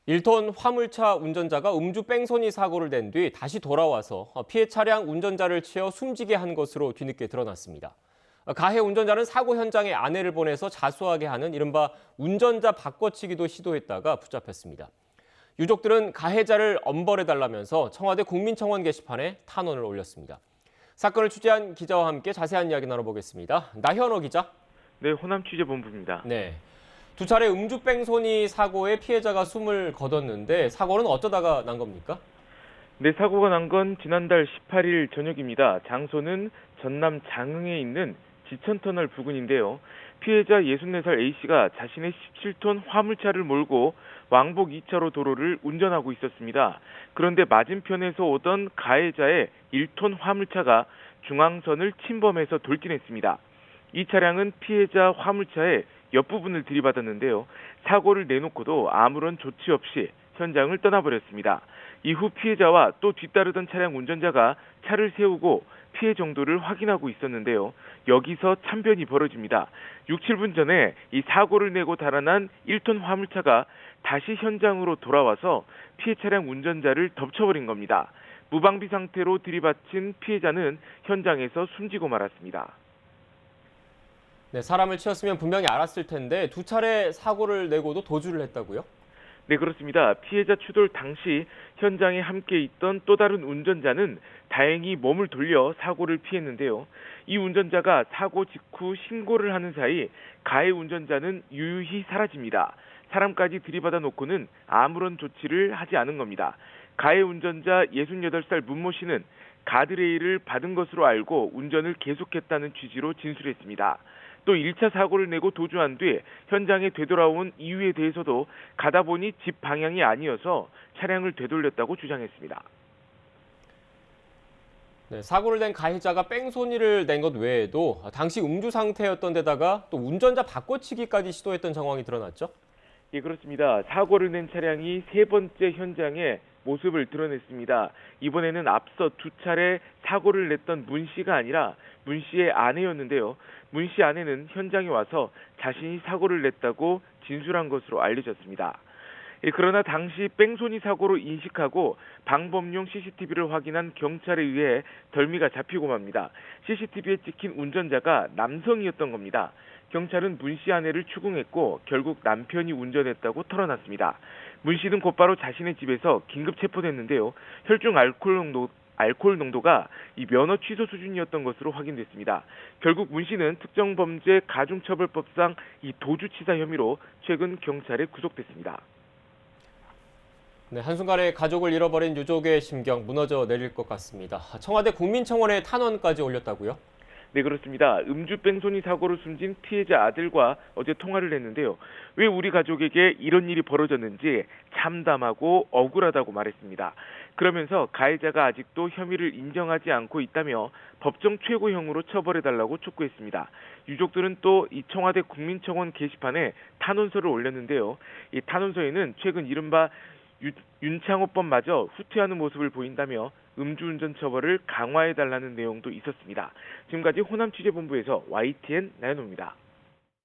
1톤 화물차 운전자가 음주 뺑소니 사고를 낸 뒤 다시 돌아와서 피해 차량 운전자를 치어 숨지게 한 것으로 뒤늦게 드러났습니다. 가해 운전자는 사고 현장에 아내를 보내서 자수하게 하는 이른바 운전자 바꿔치기도 시도했다가 붙잡혔습니다. 유족들은 가해자를 엄벌해달라면서 청와대 국민청원 게시판에 탄원을 올렸습니다. 사건을 취재한 기자와 함께 자세한 이야기 나눠보겠습니다. 나현호 기자. 네, 호남 취재본부입니다. 네. 두 차례 음주 뺑소니 사고에 피해자가 숨을 거뒀는데 사고는 어쩌다가 난 겁니까? 네, 사고가 난 건 지난달 18일 저녁입니다. 장소는 전남 장흥에 있는 지천터널 부근인데요. 피해자 64살 A씨가 자신의 17톤 화물차를 몰고 왕복 2차로 도로를 운전하고 있었습니다. 그런데 맞은편에서 오던 가해자의 1톤 화물차가 중앙선을 침범해서 돌진했습니다. 이 차량은 피해자 화물차의 옆부분을 들이받았는데요. 사고를 내놓고도 아무런 조치 없이 현장을 떠나버렸습니다. 이후 피해자와 또 뒤따르던 차량 운전자가 차를 세우고 피해 정도를 확인하고 있었는데요. 여기서 참변이 벌어집니다. 6, 7분 전에 이 사고를 내고 달아난 1톤 화물차가 다시 현장으로 돌아와서 피해 차량 운전자를 덮쳐버린 겁니다. 무방비 상태로 들이받친 피해자는 현장에서 숨지고 말았습니다. 네, 사람을 치었으면 분명히 알았을 텐데 두 차례 사고를 내고도 도주를 했다고요? 네, 그렇습니다. 피해자 추돌 당시 현장에 함께 있던 또 다른 운전자는 다행히 몸을 돌려 사고를 피했는데요. 이 운전자가 사고 직후 신고를 하는 사이 가해 운전자는 유유히 사라집니다. 사람까지 들이받아 놓고는 아무런 조치를 하지 않은 겁니다. 가해 운전자 68살 문모 씨는 가드레일을 받은 것으로 알고 운전을 계속했다는 취지로 진술했습니다. 또 1차 사고를 내고 도주한 뒤 현장에 되돌아온 이유에 대해서도 가다 보니 집 방향이 아니어서 차량을 되돌렸다고 주장했습니다. 네, 사고를 낸 가해자가 뺑소니를 낸 것 외에도 당시 음주 상태였던 데다가 또 운전자 바꿔치기까지 시도했던 정황이 드러났죠? 예, 그렇습니다. 사고를 낸 차량이 세 번째 현장에 모습을 드러냈습니다. 이번에는 앞서 두 차례 사고를 냈던 문 씨가 아니라 문 씨의 아내였는데요. 문 씨 아내는 현장에 와서 자신이 사고를 냈다고 진술한 것으로 알려졌습니다. 예, 그러나 당시 뺑소니 사고로 인식하고 방범용 CCTV를 확인한 경찰에 의해 덜미가 잡히고 맙니다. CCTV에 찍힌 운전자가 남성이었던 겁니다. 경찰은 문 씨 아내를 추궁했고 결국 남편이 운전했다고 털어놨습니다. 문 씨는 곧바로 자신의 집에서 긴급 체포됐는데요. 혈중 알코올 농도가 이 면허 취소 수준이었던 것으로 확인됐습니다. 결국 문 씨는 특정범죄 가중처벌법상 이 도주치사 혐의로 최근 경찰에 구속됐습니다. 네, 한순간에 가족을 잃어버린 유족의 심경 무너져 내릴 것 같습니다. 청와대 국민청원에 탄원까지 올렸다고요? 네, 그렇습니다. 음주 뺑소니 사고로 숨진 피해자 아들과 어제 통화를 했는데요. 왜 우리 가족에게 이런 일이 벌어졌는지 참담하고 억울하다고 말했습니다. 그러면서 가해자가 아직도 혐의를 인정하지 않고 있다며 법정 최고형으로 처벌해달라고 촉구했습니다. 유족들은 또 이 청와대 국민청원 게시판에 탄원서를 올렸는데요. 이 탄원서에는 최근 이른바 윤창호법마저 후퇴하는 모습을 보인다며 음주운전 처벌을 강화해달라는 내용도 있었습니다. 지금까지 호남 취재본부에서 YTN 나연호입니다.